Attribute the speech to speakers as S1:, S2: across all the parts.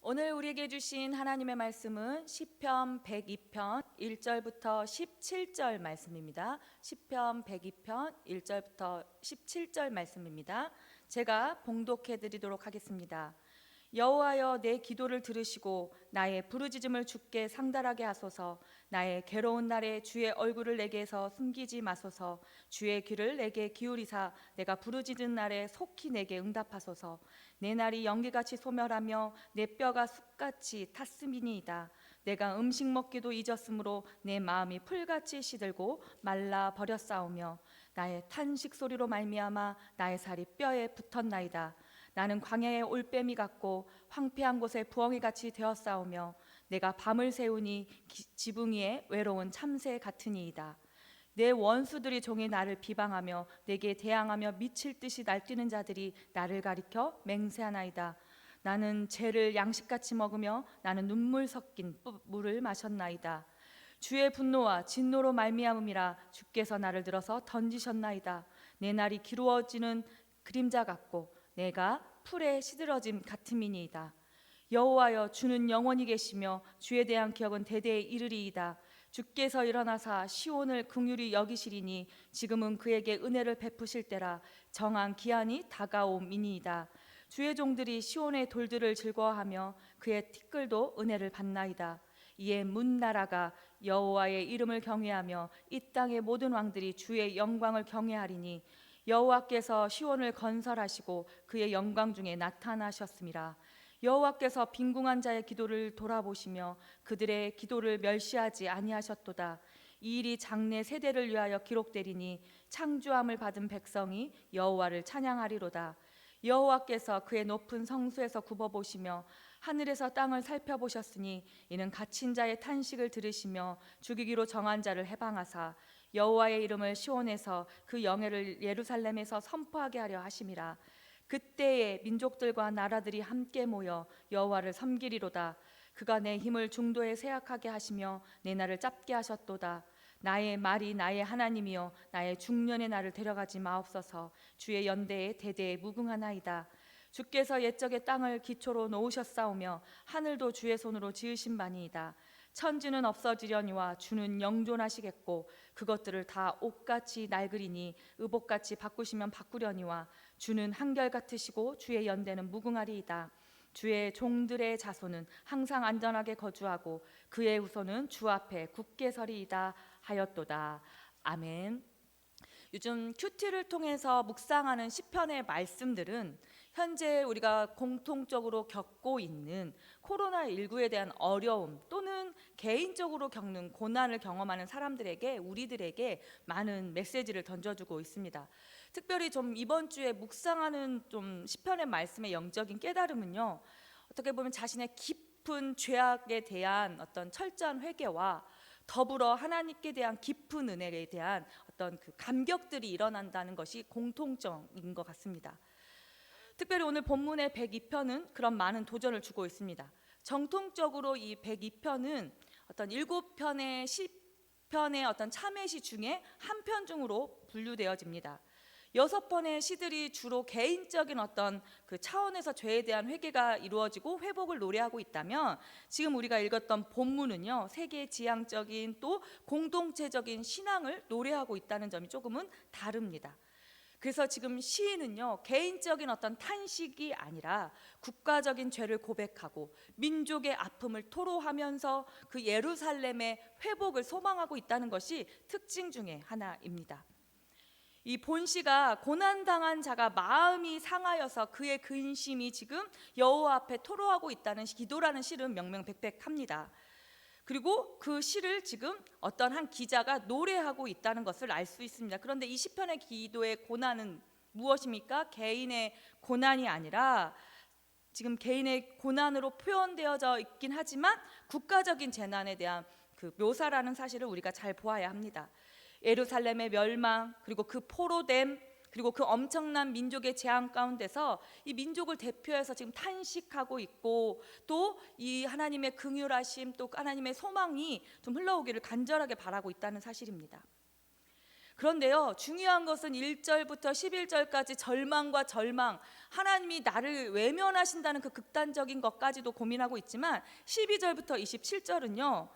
S1: 오늘 우리에게 주신 하나님의 말씀은 시편 102편 1절부터 17절 말씀입니다. 시편 102편 1절부터 17절 말씀입니다. 제가 봉독해 드리도록 하겠습니다. 여호와여, 내 기도를 들으시고 나의 부르짖음을 주께 상달하게 하소서. 나의 괴로운 날에 주의 얼굴을 내게서 숨기지 마소서. 주의 귀를 내게 기울이사 내가 부르짖은 날에 속히 내게 응답하소서. 내 날이 연기같이 소멸하며 내 뼈가 숯같이 탔음이니이다. 내가 음식 먹기도 잊었으므로 내 마음이 풀같이 시들고 말라 버렸사오며 나의 탄식 소리로 말미암아 나의 살이 뼈에 붙었나이다. 나는 광야의 올빼미 같고 황폐한 곳에 부엉이같이 되었사오며 내가 밤을 새우니 지붕 위에 외로운 참새 같으니이다. 내 원수들이 종일 나를 비방하며 내게 대항하며 미칠 듯이 날뛰는 자들이 나를 가리켜 맹세하나이다. 나는 죄를 양식같이 먹으며 나는 눈물 섞인 물을 마셨나이다. 주의 분노와 진노로 말미암음이라 주께서 나를 들어서 던지셨나이다. 내 날이 기루어지는 그림자 같고 내가 풀에 시들어짐 같음이니이다. 여호와여, 주는 영원히 계시며 주에 대한 기억은 대대에 이르리이다. 주께서 일어나사 시온을 긍휼히 여기시리니 지금은 그에게 은혜를 베푸실 때라. 정한 기한이 다가옴이니이다. 주의 종들이 시온의 돌들을 즐거워하며 그의 티끌도 은혜를 받나이다. 이에 문나라가 여호와의 이름을 경외하며 이 땅의 모든 왕들이 주의 영광을 경외하리니 여호와께서 시온을 건설하시고 그의 영광 중에 나타나셨음이라. 여호와께서 빈궁한 자의 기도를 돌아보시며 그들의 기도를 멸시하지 아니하셨도다. 이 일이 장래 세대를 위하여 기록되리니 창조함을 받은 백성이 여호와를 찬양하리로다. 여호와께서 그의 높은 성수에서 굽어보시며 하늘에서 땅을 살펴보셨으니 이는 갇힌 자의 탄식을 들으시며 죽이기로 정한 자를 해방하사 여호와의 이름을 시온에서 그 영예를 예루살렘에서 선포하게 하려 하심이라. 그때에 민족들과 나라들이 함께 모여 여호와를 섬기리로다. 그가 내 힘을 중도에 쇠약하게 하시며 내 날을 짧게 하셨도다. 나의 말이 나의 하나님이여, 나의 중년의 날을 데려가지 마옵소서. 주의 연대에 대대에 무궁하나이다. 주께서 옛적의 땅을 기초로 놓으셨사오며 하늘도 주의 손으로 지으신 바니이다. 천지는 없어지려니와 주는 영존하시겠고 그것들을 다 옷같이 낡으리니 의복같이 바꾸시면 바꾸려니와 주는 한결같으시고 주의 연대는 무궁하리이다. 주의 종들의 자손은 항상 안전하게 거주하고 그의 후손은 주 앞에 굳게 서리이다 하였도다. 아멘. 요즘 큐티를 통해서 묵상하는 시편의 말씀들은 현재 우리가 공통적으로 겪고 있는 코로나19에 대한 어려움 또는 개인적으로 겪는 고난을 경험하는 사람들에게, 우리들에게 많은 메시지를 던져주고 있습니다. 특별히 좀 이번 주에 묵상하는 좀 시편의 말씀의 영적인 깨달음은요, 어떻게 보면 자신의 깊은 죄악에 대한 어떤 철저한 회개와 더불어 하나님께 대한 깊은 은혜에 대한 어떤 그 감격들이 일어난다는 것이 공통점인 것 같습니다. 특별히 오늘 본문의 102편은 그런 많은 도전을 주고 있습니다. 정통적으로 이 102편은 어떤 7편의 시편의 어떤 참회시 중에 한 편 중으로 분류되어집니다. 6편의 시들이 주로 개인적인 어떤 그 차원에서 죄에 대한 회개가 이루어지고 회복을 노래하고 있다면, 지금 우리가 읽었던 본문은요, 세계 지향적인 또 공동체적인 신앙을 노래하고 있다는 점이 조금은 다릅니다. 그래서 지금 시인은요, 개인적인 어떤 탄식이 아니라 국가적인 죄를 고백하고 민족의 아픔을 토로하면서 그 예루살렘의 회복을 소망하고 있다는 것이 특징 중에 하나입니다. 이 본시가 고난당한 자가 마음이 상하여서 그의 근심이 지금 여호와 앞에 토로하고 있다는 기도라는 시는 명명백백합니다. 그리고 그 시를 지금 어떤 한 기자가 노래하고 있다는 것을 알 수 있습니다. 그런데 이 시편의 기도의 고난은 무엇입니까? 개인의 고난이 아니라 지금 개인의 고난으로 표현되어져 있긴 하지만 국가적인 재난에 대한 그 묘사라는 사실을 우리가 잘 보아야 합니다. 예루살렘의 멸망, 그리고 그 포로됨, 그리고 그 엄청난 민족의 재앙 가운데서 이 민족을 대표해서 지금 탄식하고 있고, 또 이 하나님의 긍휼하심, 또 하나님의 소망이 좀 흘러오기를 간절하게 바라고 있다는 사실입니다. 그런데요, 중요한 것은 1절부터 11절까지 절망과 절망, 하나님이 나를 외면하신다는 그 극단적인 것까지도 고민하고 있지만 12절부터 27절은요,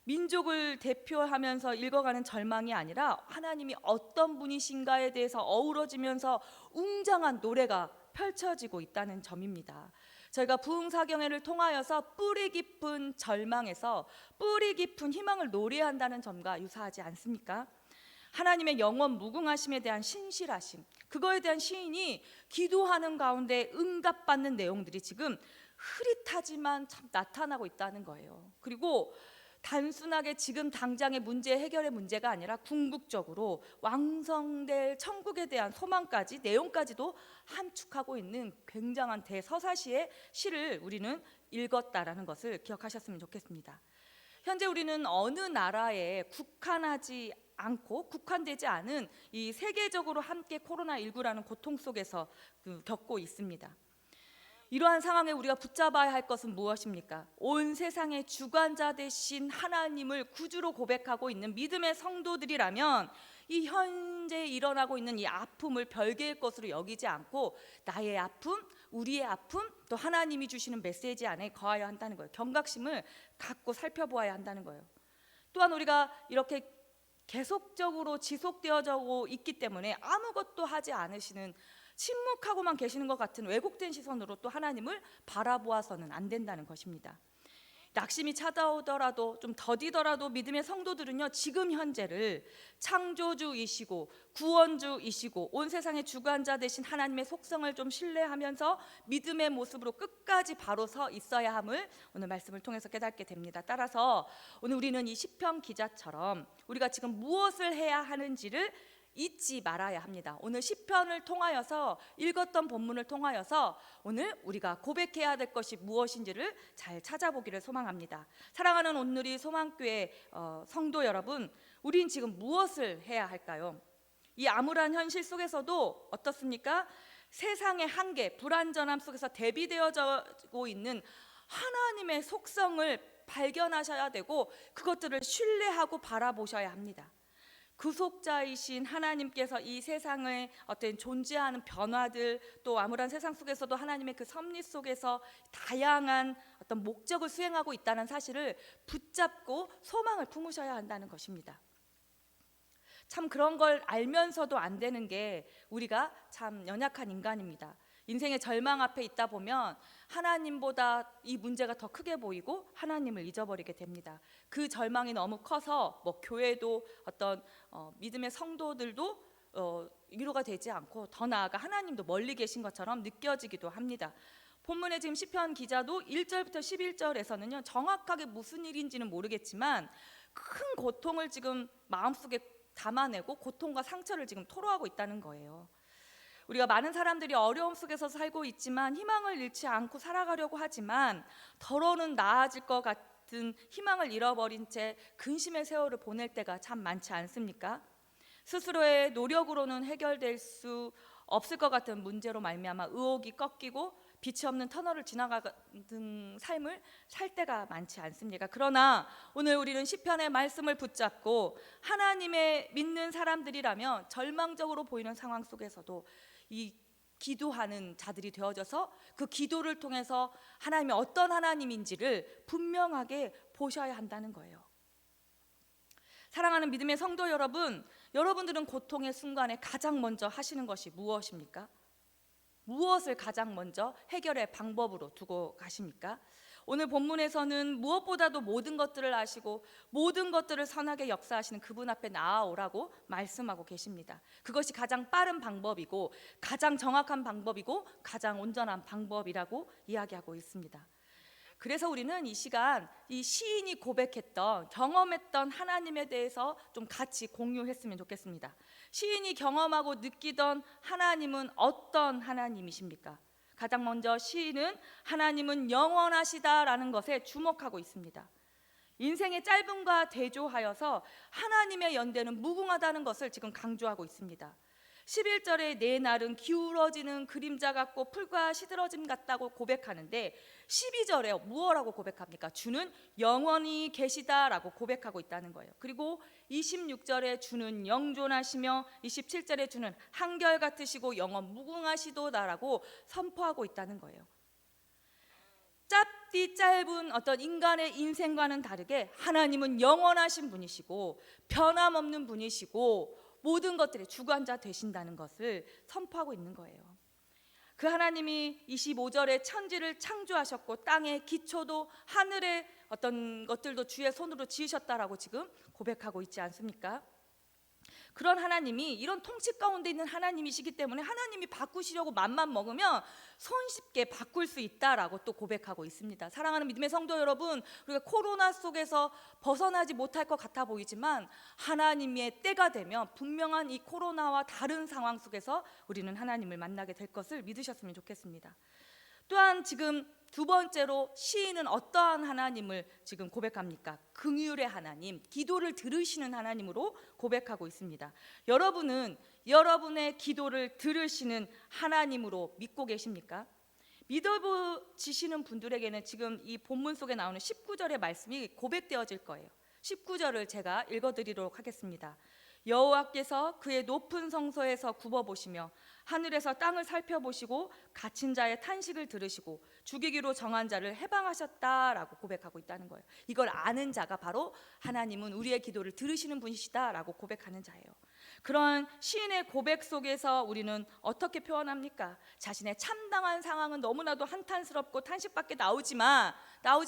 S1: 민족을 대표하면서 읽어가는 절망이 아니라 하나님이 어떤 분이신가에 대해서 어우러지면서 웅장한 노래가 펼쳐지고 있다는 점입니다. 저희가 부흥사경회를 통하여서 뿌리 깊은 절망에서 뿌리 깊은 희망을 노래한다는 점과 유사하지 않습니까? 하나님의 영원 무궁하심에 대한 신실하심, 그거에 대한 시인이 기도하는 가운데 응답받는 내용들이 지금 흐릿하지만 참 나타나고 있다는 거예요. 그리고 단순하게 지금 당장의 문제 해결의 문제가 아니라 궁극적으로 왕성될 천국에 대한 소망까지, 내용까지도 함축하고 있는 굉장한 대서사시의 시를 우리는 읽었다라는 것을 기억하셨으면 좋겠습니다. 현재 우리는 어느 나라에 국한되지 않은 이 세계적으로 함께 코로나19라는 고통 속에서 겪고 있습니다. 이러한 상황에 우리가 붙잡아야 할 것은 무엇입니까? 온 세상의 주관자 되신 하나님을 구주로 고백하고 있는 믿음의 성도들이라면 이 현재 일어나고 있는 이 아픔을 별개의 것으로 여기지 않고 나의 아픔, 우리의 아픔, 또 하나님이 주시는 메시지 안에 거하여야 한다는 거예요. 경각심을 갖고 살펴보아야 한다는 거예요. 또한 우리가 이렇게 계속적으로 지속되어져 있기 때문에 아무것도 하지 않으시는, 침묵하고만 계시는 것 같은 왜곡된 시선으로 또 하나님을 바라보아서는 안 된다는 것입니다. 낙심이 찾아오더라도, 좀 더디더라도 믿음의 성도들은요, 지금 현재를 창조주이시고 구원주이시고 온 세상의 주관자 되신 하나님의 속성을 좀 신뢰하면서 믿음의 모습으로 끝까지 바로 서 있어야 함을 오늘 말씀을 통해서 깨닫게 됩니다. 따라서 오늘 우리는 이 시편 기자처럼 우리가 지금 무엇을 해야 하는지를 잊지 말아야 합니다. 오늘 시편을 통하여서, 읽었던 본문을 통하여서 오늘 우리가 고백해야 될 것이 무엇인지를 잘 찾아보기를 소망합니다. 사랑하는 온누리 소망교회 성도 여러분, 우린 지금 무엇을 해야 할까요? 이 암울한 현실 속에서도 어떻습니까? 세상의 한계, 불완전함 속에서 대비되어지고 있는 하나님의 속성을 발견하셔야 되고 그것들을 신뢰하고 바라보셔야 합니다. 구속자이신 하나님께서 이 세상의 어떤 존재하는 변화들, 또 암울한 세상 속에서도 하나님의 그 섭리 속에서 다양한 어떤 목적을 수행하고 있다는 사실을 붙잡고 소망을 품으셔야 한다는 것입니다. 참 그런 걸 알면서도 안 되는 게 우리가 참 연약한 인간입니다. 인생의 절망 앞에 있다 보면 하나님보다 이 문제가 더 크게 보이고 하나님을 잊어버리게 됩니다. 그 절망이 너무 커서 교회도 어떤 믿음의 성도들도 위로가 되지 않고 더 나아가 하나님도 멀리 계신 것처럼 느껴지기도 합니다. 본문에 지금 시편 기자도 1절부터 11절에서는요, 정확하게 무슨 일인지는 모르겠지만 큰 고통을 지금 마음속에 담아내고 고통과 상처를 지금 토로하고 있다는 거예요. 우리가 많은 사람들이 어려움 속에서 살고 있지만 희망을 잃지 않고 살아가려고 하지만 더러는 나아질 것 같은 희망을 잃어버린 채 근심의 세월을 보낼 때가 참 많지 않습니까? 스스로의 노력으로는 해결될 수 없을 것 같은 문제로 말미암아 의욕이 꺾이고 빛이 없는 터널을 지나가는 삶을 살 때가 많지 않습니까? 그러나 오늘 우리는 시편의 말씀을 붙잡고 하나님의 믿는 사람들이라면 절망적으로 보이는 상황 속에서도 이 기도하는 자들이 되어져서 그 기도를 통해서 하나님이 어떤 하나님인지를 분명하게 보셔야 한다는 거예요. 사랑하는 믿음의 성도 여러분, 여러분들은 고통의 순간에 가장 먼저 하시는 것이 무엇입니까? 무엇을 가장 먼저 해결의 방법으로 두고 가십니까? 오늘 본문에서는 무엇보다도 모든 것들을 아시고 모든 것들을 선하게 역사하시는 그분 앞에 나아오라고 말씀하고 계십니다. 그것이 가장 빠른 방법이고 가장 정확한 방법이고 가장 온전한 방법이라고 이야기하고 있습니다. 그래서 우리는 이 시간 이 시인이 고백했던, 경험했던 하나님에 대해서 좀 같이 공유했으면 좋겠습니다. 시인이 경험하고 느끼던 하나님은 어떤 하나님이십니까? 가장 먼저 시인은 하나님은 영원하시다라는 것에 주목하고 있습니다. 인생의 짧음과 대조하여서 하나님의 연대는 무궁하다는 것을 지금 강조하고 있습니다. 11절에 내 날은 기울어지는 그림자 같고 풀과 시들어짐 같다고 고백하는데 12절에 무엇라고 고백합니까? 주는 영원히 계시다라고 고백하고 있다는 거예요. 그리고 26절에 주는 영존하시며 27절에 주는 한결같으시고 영원 무궁하시도다라고 선포하고 있다는 거예요. 짧디 짧은 어떤 인간의 인생과는 다르게 하나님은 영원하신 분이시고 변함없는 분이시고 모든 것들의 주관자 되신다는 것을 선포하고 있는 거예요. 그 하나님이 25절에 천지를 창조하셨고 땅의 기초도 하늘의 어떤 것들도 주의 손으로 지으셨다라고 지금 고백하고 있지 않습니까? 그런 하나님이 이런 통치 가운데 있는 하나님이시기 때문에 하나님이 바꾸시려고 맘만 먹으면 손쉽게 바꿀 수 있다라고 또 고백하고 있습니다. 사랑하는 믿음의 성도 여러분, 우리가 코로나 속에서 벗어나지 못할 것 같아 보이지만 하나님의 때가 되면 분명한 이 코로나와 다른 상황 속에서 우리는 하나님을 만나게 될 것을 믿으셨으면 좋겠습니다. 또한 지금 두 번째로 시인은 어떠한 하나님을 지금 고백합니까? 긍휼의 하나님, 기도를 들으시는 하나님으로 고백하고 있습니다. 여러분은 여러분의 기도를 들으시는 하나님으로 믿고 계십니까? 믿어지시는 분들에게는 지금 이 본문 속에 나오는 19절의 말씀이 고백되어질 거예요. 19절을 제가 읽어드리도록 하겠습니다. 여호와께서 그의 높은 성소에서 굽어보시며 하늘에서 땅을 살펴보시고 갇힌 자의 탄식을 들으시고 죽이기로 정한 자를 해방하셨다라고 고백하고 있다는 거예요. 이걸 아는 자가 바로 하나님은 우리의 기도를 들으시는 분이시다라고 고백하는 자예요. 그런 시인의 고백 속에서 우리는 어떻게 표현합니까? 자신의 참담한 상황은 너무나도 한탄스럽고 탄식밖에 나오지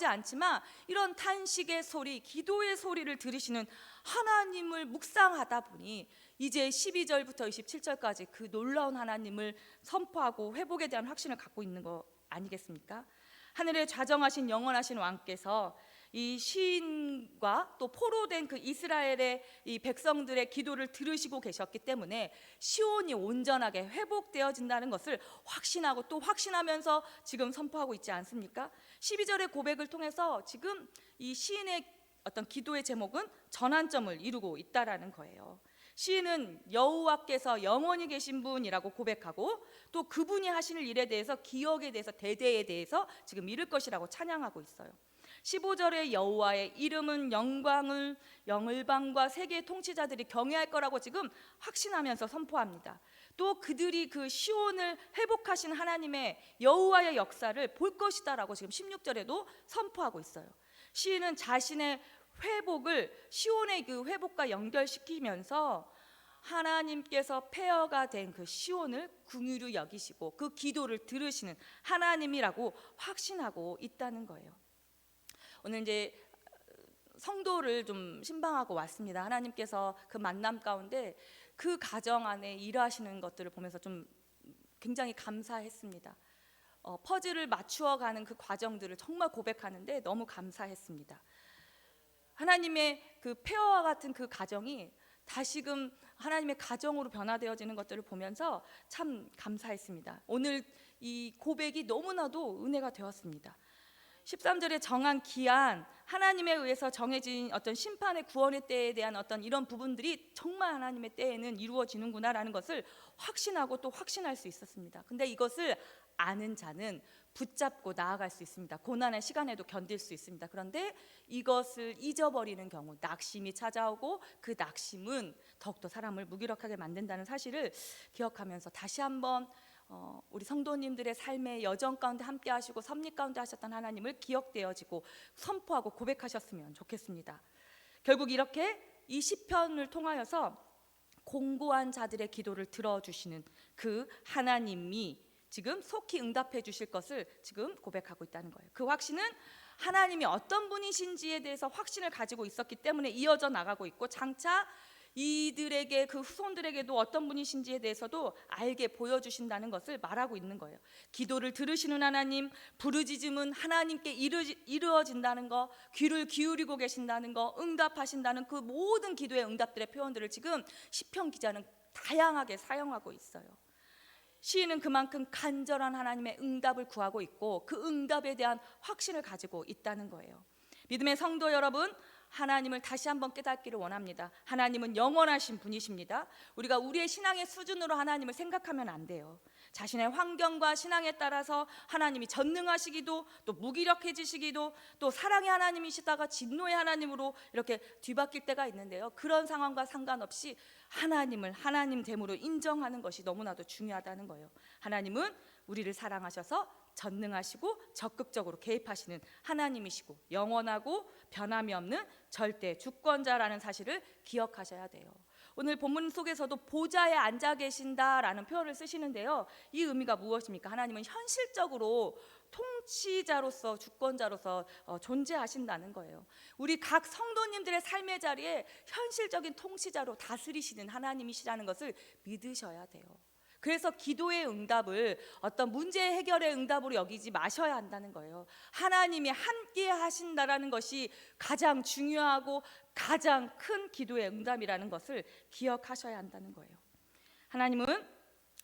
S1: 않지만 이런 탄식의 소리, 기도의 소리를 들으시는 하나님을 묵상하다 보니 이제 12절부터 27절까지 그 놀라운 하나님을 선포하고 회복에 대한 확신을 갖고 있는 거 아니겠습니까? 하늘에 좌정하신 영원하신 왕께서 이 시인과 또 포로된 그 이스라엘의 이 백성들의 기도를 들으시고 계셨기 때문에 시온이 온전하게 회복되어진다는 것을 확신하고 또 확신하면서 지금 선포하고 있지 않습니까? 12절의 고백을 통해서 지금 이 시인의 어떤 기도의 제목은 전환점을 이루고 있다라는 거예요. 시인은 여호와께서 영원히 계신 분이라고 고백하고 또 그분이 하시는 일에 대해서 기억에 대해서 대대에 대해서 지금 이룰 것이라고 찬양하고 있어요. 15절에 여호와의 이름은 영광을 영을방과 세계의 통치자들이 경외할 거라고 지금 확신하면서 선포합니다. 또 그들이 그 시온을 회복하신 하나님의 여호와의 역사를 볼 것이다라고 지금 16절에도 선포하고 있어요. 시인은 자신의 회복을 시온의 그 회복과 연결시키면서 하나님께서 폐허가 된 그 시온을 긍휼히 여기시고 그 기도를 들으시는 하나님이라고 확신하고 있다는 거예요. 오늘 이제 성도를 좀 신방하고 왔습니다. 하나님께서 그 만남 가운데 그 가정 안에 일하시는 것들을 보면서 좀 굉장히 감사했습니다. 퍼즐을 맞추어가는 그 과정들을 정말 고백하는데 너무 감사했습니다. 하나님의 그 폐허와 같은 그 가정이 다시금 하나님의 가정으로 변화되어지는 것들을 보면서 참 감사했습니다. 오늘 이 고백이 너무나도 은혜가 되었습니다. 13절에 정한 기한, 하나님에 의해서 정해진 어떤 심판의 구원의 때에 대한 어떤 이런 부분들이 정말 하나님의 때에는 이루어지는구나라는 것을 확신하고 또 확신할 수 있었습니다. 근데 이것을 아는 자는 붙잡고 나아갈 수 있습니다. 고난의 시간에도 견딜 수 있습니다. 그런데 이것을 잊어버리는 경우 낙심이 찾아오고 그 낙심은 더욱더 사람을 무기력하게 만든다는 사실을 기억하면서 다시 한번 우리 성도님들의 삶의 여정 가운데 함께 하시고 섭리 가운데 하셨던 하나님을 기억되어지고 선포하고 고백하셨으면 좋겠습니다. 결국 이렇게 이 시편을 통하여서 공고한 자들의 기도를 들어주시는 그 하나님이 지금 속히 응답해 주실 것을 지금 고백하고 있다는 거예요. 그 확신은 하나님이 어떤 분이신지에 대해서 확신을 가지고 있었기 때문에 이어져 나가고 있고 장차 이들에게 그 후손들에게도 어떤 분이신지에 대해서도 알게 보여주신다는 것을 말하고 있는 거예요. 기도를 들으시는 하나님, 부르짖음은 하나님께 이루어진다는 거, 귀를 기울이고 계신다는 거, 응답하신다는 그 모든 기도의 응답들의 표현들을 지금 시편 기자는 다양하게 사용하고 있어요. 시인은 그만큼 간절한 하나님의 응답을 구하고 있고 그 응답에 대한 확신을 가지고 있다는 거예요. 믿음의 성도 여러분, 하나님을 다시 한번 깨닫기를 원합니다. 하나님은 영원하신 분이십니다. 우리가 우리의 신앙의 수준으로 하나님을 생각하면 안 돼요. 자신의 환경과 신앙에 따라서 하나님이 전능하시기도, 또 무기력해지시기도, 또 사랑의 하나님이시다가 진노의 하나님으로 이렇게 뒤바뀔 때가 있는데요. 그런 상황과 상관없이 하나님을 하나님됨으로 인정하는 것이 너무나도 중요하다는 거예요. 하나님은 우리를 사랑하셔서 전능하시고 적극적으로 개입하시는 하나님이시고 영원하고 변함이 없는 절대 주권자라는 사실을 기억하셔야 돼요. 오늘 본문 속에서도 보좌에 앉아 계신다라는 표현을 쓰시는데요. 이 의미가 무엇입니까? 하나님은 현실적으로 통치자로서 주권자로서 존재하신다는 거예요. 우리 각 성도님들의 삶의 자리에 현실적인 통치자로 다스리시는 하나님이시라는 것을 믿으셔야 돼요. 그래서 기도의 응답을 어떤 문제 해결의 응답으로 여기지 마셔야 한다는 거예요. 하나님이 함께 하신다라는 것이 가장 중요하고 가장 큰 기도의 응답이라는 것을 기억하셔야 한다는 거예요. 하나님은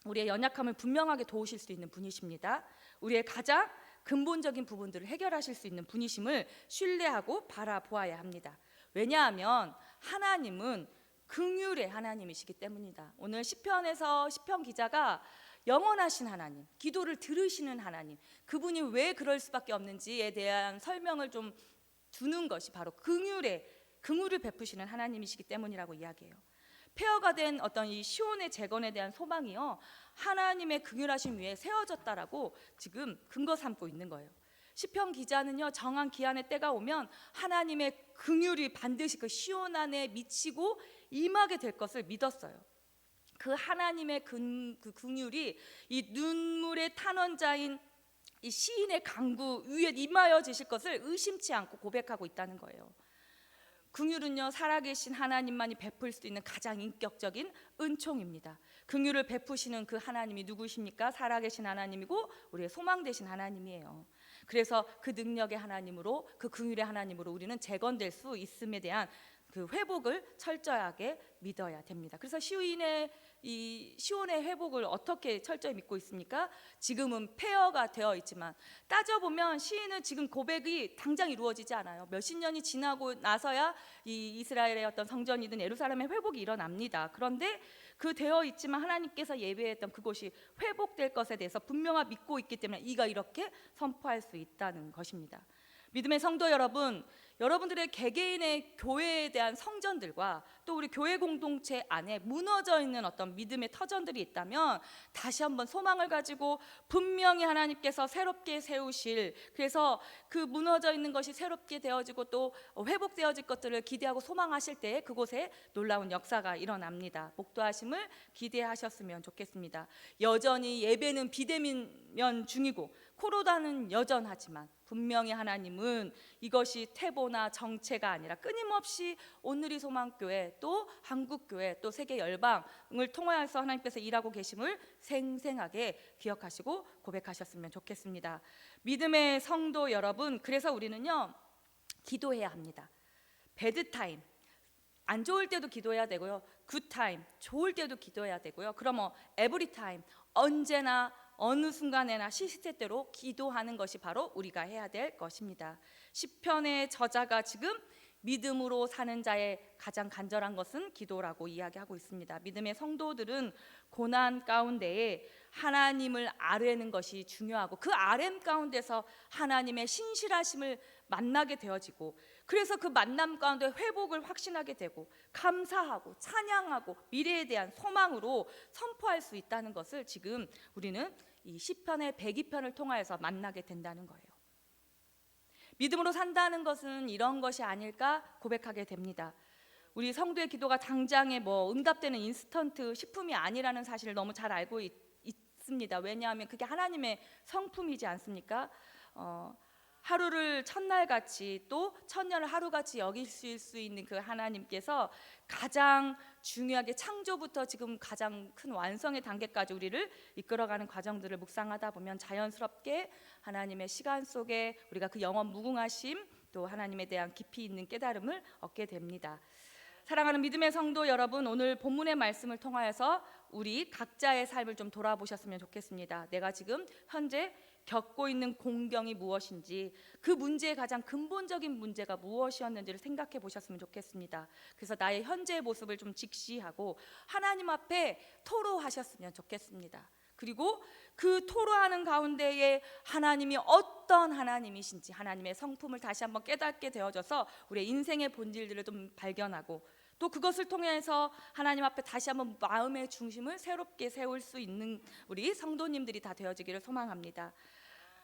S1: 우리의 연약함을 분명하게 도우실 수 있는 분이십니다. 우리의 가장 근본적인 부분들을 해결하실 수 있는 분이심을 신뢰하고 바라보아야 합니다. 왜냐하면 하나님은 긍휼의 하나님이시기 때문이다. 오늘 시편에서 시편 기자가 영원하신 하나님, 기도를 들으시는 하나님, 그분이 왜 그럴 수밖에 없는지에 대한 설명을 좀 두는 것이 바로 긍휼을 베푸시는 하나님이시기 때문이라고 이야기해요. 폐허가 된 어떤 이 시온의 재건에 대한 소망이요, 하나님의 긍휼하심 위에 세워졌다라고 지금 근거 삼고 있는 거예요. 시편 기자는요, 정한 기한의 때가 오면 하나님의 긍휼이 반드시 그 시온 안에 미치고 임하게 될 것을 믿었어요. 그 하나님의 그 긍휼이 이 눈물의 탄원자인 이 시인의 강구 위에 임하여 지실 것을 의심치 않고 고백하고 있다는 거예요. 긍휼은요, 살아계신 하나님만이 베풀 수 있는 가장 인격적인 은총입니다. 긍휼을 베푸시는 그 하나님이 누구십니까? 살아계신 하나님이고 우리의 소망 되신 하나님이에요. 그래서 그 능력의 하나님으로, 그 긍휼의 하나님으로 우리는 재건될 수 있음에 대한 그 회복을 철저하게 믿어야 됩니다. 그래서 시온의 회복을 어떻게 철저히 믿고 있습니까? 지금은 폐허가 되어 있지만 따져보면 시인은 지금 고백이 당장 이루어지지 않아요. 몇십 년이 지나고 나서야 이 이스라엘의 어떤 성전이든 예루살렘의 회복이 일어납니다. 그런데 그 되어 있지만 하나님께서 예배했던 그곳이 회복될 것에 대해서 분명하게 믿고 있기 때문에 이가 이렇게 선포할 수 있다는 것입니다. 믿음의 성도 여러분, 여러분들의 개개인의 교회에 대한 성전들과 또 우리 교회 공동체 안에 무너져 있는 어떤 믿음의 터전들이 있다면 다시 한번 소망을 가지고 분명히 하나님께서 새롭게 세우실, 그래서 그 무너져 있는 것이 새롭게 되어지고 또 회복되어질 것들을 기대하고 소망하실 때 그곳에 놀라운 역사가 일어납니다. 목도하심을 기대하셨으면 좋겠습니다. 여전히 예배는 비대면 중이고 코로나는 여전하지만 분명히 하나님은 이것이 태보나 정체가 아니라 끊임없이 오늘이 소망교회, 또 한국교회, 또 세계 열방을 통하여서 하나님께서 일하고 계심을 생생하게 기억하시고 고백하셨으면 좋겠습니다. 믿음의 성도 여러분, 그래서 우리는요, 기도해야 합니다. 배드타임, 안 좋을 때도 기도해야 되고요, 굿타임, 좋을 때도 기도해야 되고요, 그럼 에브리타임, 언제나 어느 순간에나 시시때때로 기도하는 것이 바로 우리가 해야 될 것입니다. 시편의 저자가 지금 믿음으로 사는 자의 가장 간절한 것은 기도라고 이야기하고 있습니다. 믿음의 성도들은 고난 가운데에 하나님을 아뢰는 것이 중요하고 그 아뢰м 가운데서 하나님의 신실하심을 만나게 되어지고, 그래서 그 만남 가운데 회복을 확신하게 되고 감사하고 찬양하고 미래에 대한 소망으로 선포할 수 있다는 것을 지금 우리는 이 시편의 102편을 통하여서 만나게 된다는 거예요. 믿음으로 산다는 것은 이런 것이 아닐까 고백하게 됩니다. 우리 성도의 기도가 당장에 응답되는 인스턴트 식품이 아니라는 사실을 너무 잘 알고 있습니다. 왜냐하면 그게 하나님의 성품이지 않습니까? 하루를 첫날같이 또 천년을 하루같이 여기실 수 있는 그 하나님께서 가장 중요하게 창조부터 지금 가장 큰 완성의 단계까지 우리를 이끌어가는 과정들을 묵상하다 보면 자연스럽게 하나님의 시간 속에 우리가 그 영원 무궁하심, 또 하나님에 대한 깊이 있는 깨달음을 얻게 됩니다. 사랑하는 믿음의 성도 여러분, 오늘 본문의 말씀을 통하여서 우리 각자의 삶을 좀 돌아보셨으면 좋겠습니다. 내가 지금 현재 겪고 있는 공경이 무엇인지, 그 문제의 가장 근본적인 문제가 무엇이었는지를 생각해 보셨으면 좋겠습니다. 그래서 나의 현재의 모습을 좀 직시하고 하나님 앞에 토로하셨으면 좋겠습니다. 그리고 그 토로하는 가운데에 하나님이 어떤 하나님이신지, 하나님의 성품을 다시 한번 깨닫게 되어져서 우리의 인생의 본질들을 좀 발견하고, 또 그것을 통해서 하나님 앞에 다시 한번 마음의 중심을 새롭게 세울 수 있는 우리 성도님들이 다 되어지기를 소망합니다.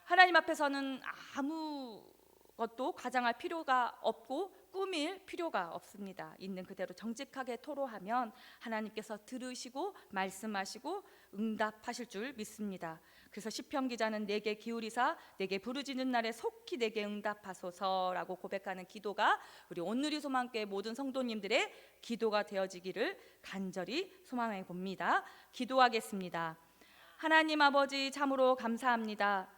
S1: 하나님 앞에서는 아무것도 과장할 필요가 없고 꾸밀 필요가 없습니다. 있는 그대로 정직하게 토로하면 하나님께서 들으시고 말씀하시고 응답하실 줄 믿습니다. 그래서 시편 기자는 내게 기울이사 내게 부르짖는 날에 속히 내게 응답하소서라고 고백하는 기도가 우리 온누리 소망교회 모든 성도님들의 기도가 되어지기를 간절히 소망해 봅니다. 기도하겠습니다. 하나님 아버지, 참으로 감사합니다.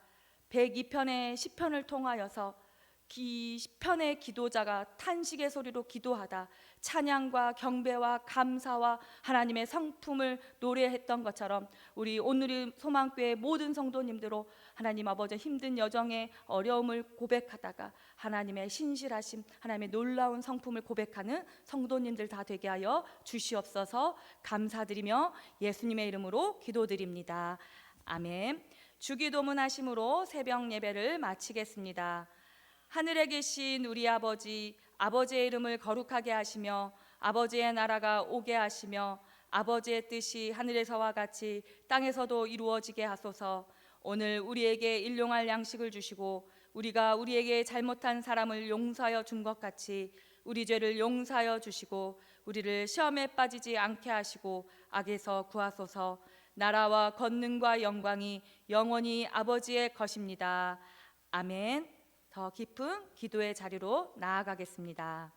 S1: 102편의 시편을 통하여서 시편의 기도자가 탄식의 소리로 기도하다 찬양과 경배와 감사와 하나님의 성품을 노래했던 것처럼 우리 오늘의 소망교회 모든 성도님들로 하나님 아버지 힘든 여정의 어려움을 고백하다가 하나님의 신실하심, 하나님의 놀라운 성품을 고백하는 성도님들 다 되게 하여 주시옵소서. 감사드리며 예수님의 이름으로 기도드립니다. 아멘. 주기도문 하심으로 새벽 예배를 마치겠습니다. 하늘에 계신 우리 아버지, 아버지의 이름을 거룩하게 하시며 아버지의 나라가 오게 하시며 아버지의 뜻이 하늘에서와 같이 땅에서도 이루어지게 하소서. 오늘 우리에게 일용할 양식을 주시고 우리가 우리에게 잘못한 사람을 용서하여 준 것 같이 우리 죄를 용서하여 주시고 우리를 시험에 빠지지 않게 하시고 악에서 구하소서. 나라와 권능과 영광이 영원히 아버지의 것입니다. 아멘. 더 깊은 기도의 자리로 나아가겠습니다.